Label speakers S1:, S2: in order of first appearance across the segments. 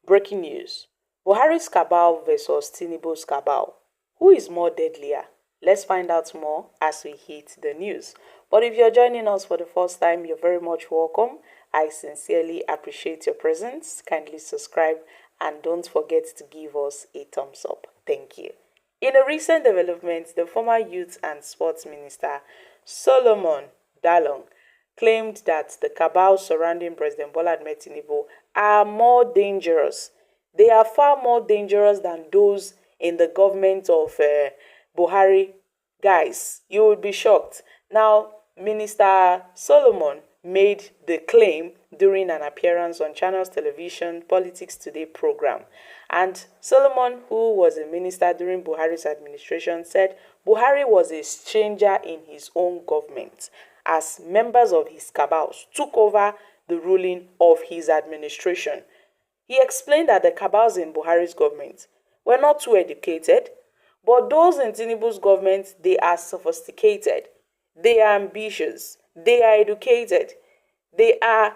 S1: Breaking news. Buhari's cabal versus Tinubu's cabal. Who is more deadlier? Let's find out more as we hit the news. But if you're joining us for the first time, you're very much welcome. I sincerely appreciate your presence. Kindly subscribe and don't forget to give us a thumbs up. Thank you. In a recent development, the former Youth and Sports Minister Solomon Dalong claimed that the cabal surrounding President Bola Ahmed Tinubu are more dangerous. They are far more dangerous than those in the government of Buhari. Guys, you would be shocked. Now, Minister Solomon made the claim during an appearance on Channels Television Politics Today program. And Solomon, who was a minister during Buhari's administration, said Buhari was a stranger in his own government as members of his cabals took over the ruling of his administration. He explained that the cabals in Buhari's government were not too educated, but those in Tinubu's government, they are sophisticated, they are ambitious, they are educated, they are,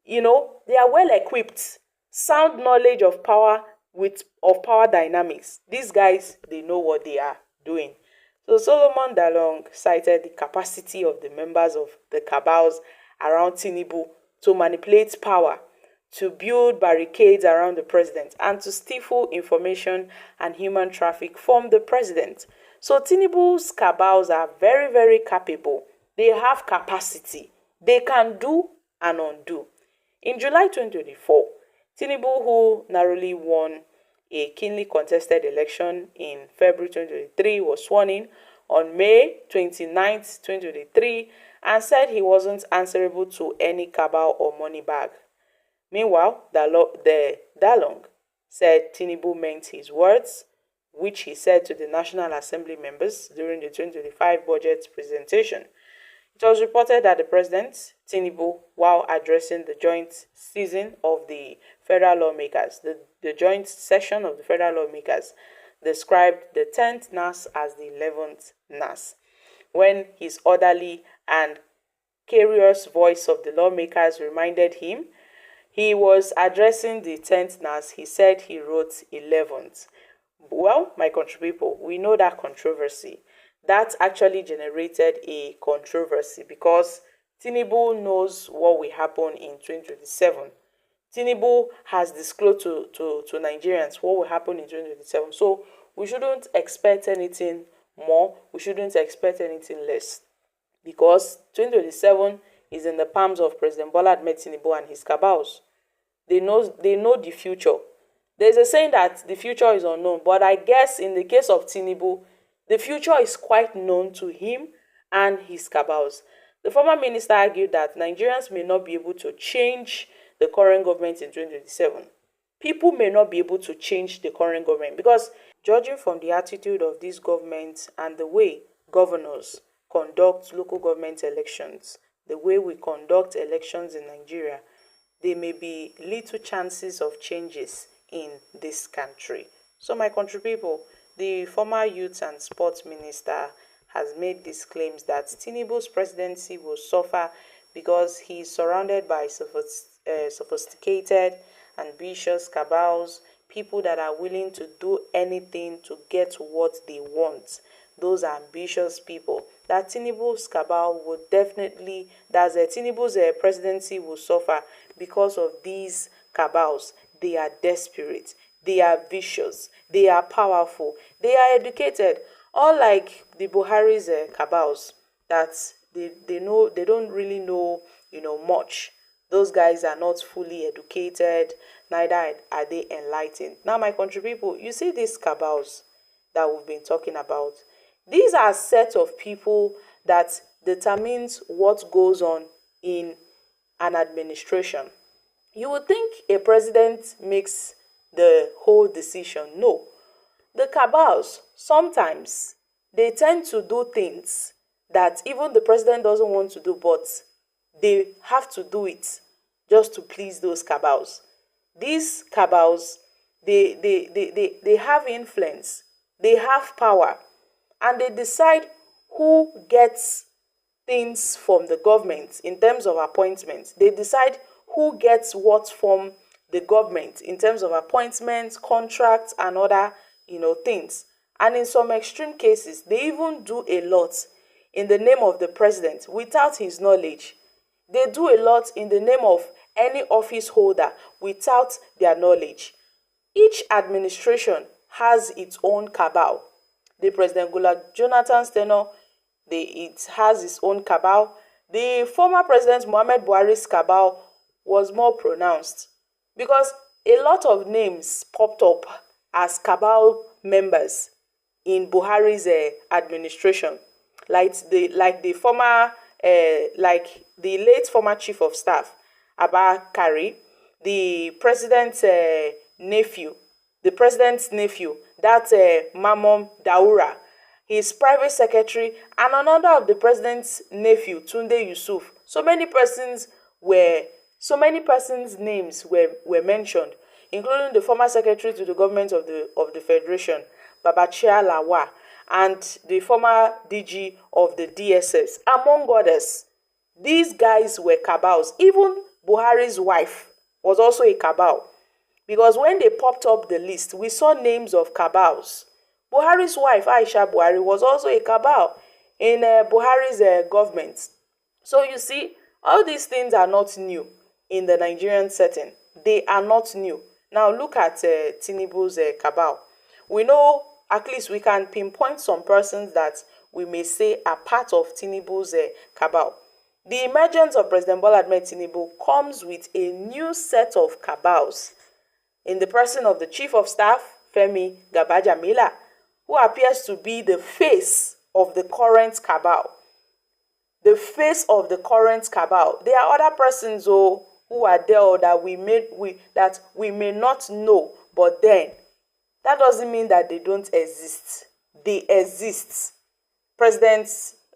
S1: they are well equipped, sound knowledge of power of power dynamics. These guys, they know what they are doing. So Solomon Dalong cited the capacity of the members of the cabals around Tinubu to manipulate power, to build barricades around the president, and to stifle information and human traffic from the president. So Tinubu's cabals are very, very capable. They have capacity. They can do and undo. In July 2024, Tinubu, who narrowly won a keenly contested election in February 2023, was sworn in on May 29, 2023, and said he wasn't answerable to any cabal or money bag. Meanwhile, Dalong said Tinubu meant his words, which he said to the National Assembly members during the 2025 budget presentation. It was reported that the president, Tinubu, while addressing the joint session of the federal lawmakers, the joint session of the federal lawmakers, described the 10th NAS as the 11th NAS. When his orderly and curious voice of the lawmakers reminded him he was addressing the 10th NAS, he said he wrote 11th. Well, my country people, we know that controversy. That actually generated a controversy because Tinubu knows what will happen in 2027. Tinubu has disclosed to Nigerians what will happen in 2027. So we shouldn't expect anything more. We shouldn't expect anything less. Because 2027 is in the palms of President Bola Ahmed Tinubu and his cabals. They know the future. There's a saying that the future is unknown. But I guess in the case of Tinubu, the future is quite known to him and his cabals. The former minister argued that Nigerians may not be able to change the current government in 2027. People may not be able to change the current government because judging from the attitude of this government and the way governors conduct local government elections, the way we conduct elections in Nigeria, there may be little chances of changes in this country. So my country people, the former youth and sports minister has made these claims that Tinubu's presidency will suffer because he is surrounded by sophisticated, ambitious cabals, people that are willing to do anything to get what they want. Those are ambitious people. That Tinubu's cabal would definitely, Tinubu's presidency will suffer because of these cabals. They are desperate. They are vicious. They are powerful. They are educated. Unlike the Buhari's cabals, that they know they don't really know much. Those guys are not fully educated. Neither are they enlightened. Now, my country people, you see these cabals that we've been talking about. These are a set of people that determines what goes on in an administration. You would think a president makes the whole decision. No. The cabals, sometimes, they tend to do things that even the president doesn't want to do, but they have to do it just to please those cabals. These cabals, they have influence, they have power, and they decide who gets things from the government in terms of appointments. They decide who gets what from the government in terms of appointments, contracts, and other, things. And in some extreme cases, they even do a lot in the name of the president without his knowledge. They do a lot in the name of any office holder without their knowledge. Each administration has its own cabal. The President Goodluck Jonathan's tenure, it has its own cabal. The former President Muhammad Buhari's cabal was more pronounced because a lot of names popped up as cabal members in Buhari's administration, like the late former chief of staff Abba Kari, the nephew, the president's nephew, that Mamom Daura, his private secretary, and another of the president's nephew, Tunde Yusuf. So many persons' names were mentioned, including the former secretary to the government of the federation, Babachir Lawa, and the former DG of the DSS, among others. These guys were cabals. Even Buhari's wife was also a cabal, because when they popped up the list, we saw names of cabals. Buhari's wife, Aisha Buhari, was also a cabal in Buhari's government. So you see, all these things are not new in the Nigerian setting. They are not new. Now look at Tinubu's cabal. We know, at least we can pinpoint some persons that we may say are part of Tinubu's cabal. The emergence of President Bola Ahmed Tinubu comes with a new set of cabals in the person of the Chief of Staff, Femi Gabajamila, who appears to be the face of the current cabal. The face of the current cabal. There are other persons who are there that we may not know, but then that doesn't mean that they don't exist. They exist. President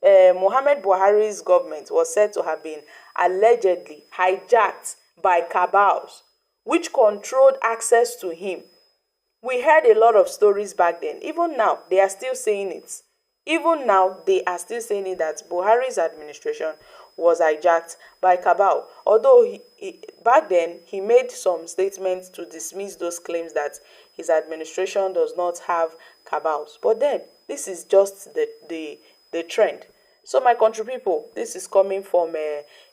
S1: Muhammad Buhari's government was said to have been allegedly hijacked by cabals, which controlled access to him. We heard a lot of stories back then. Even now, they are still saying it. Even now, they are still saying it, that Buhari's administration was hijacked by cabal. Although back then, he made some statements to dismiss those claims that his administration does not have cabals. But then, this is just the trend. So my country people, this is coming from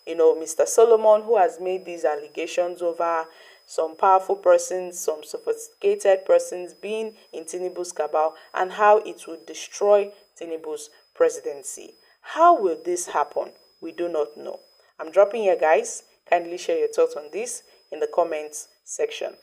S1: Mr. Solomon, who has made these allegations over some powerful persons, some sophisticated persons being in Tinubu's cabal, and how it would destroy Tinubu's presidency. How will this happen? We do not know. I'm dropping here, guys. Kindly share your thoughts on this in the comments section.